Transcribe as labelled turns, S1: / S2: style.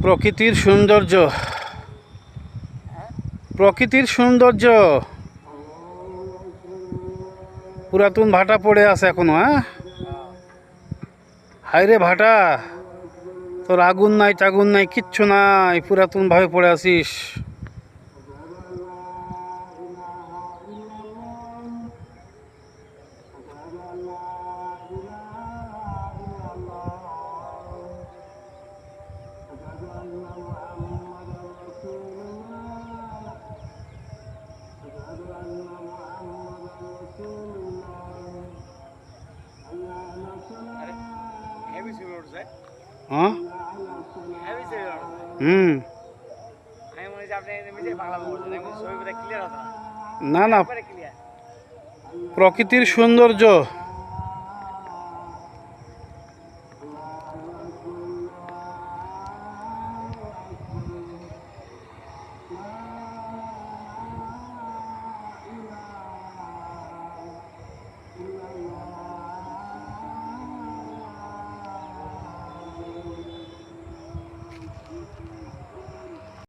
S1: প্রকৃতির সৌন্দর্য, প্রকৃতির সৌন্দর্য। পুরাতন ভাটা পড়ে আছে এখনো। হায়রে ভাটা, তোর আগুন নাই টাগুন নাই কিচ্ছু নাই, পুরাতন ভাবে পড়ে আছিস। হ্যাঁ, না না, প্রকৃতির সৌন্দর্য।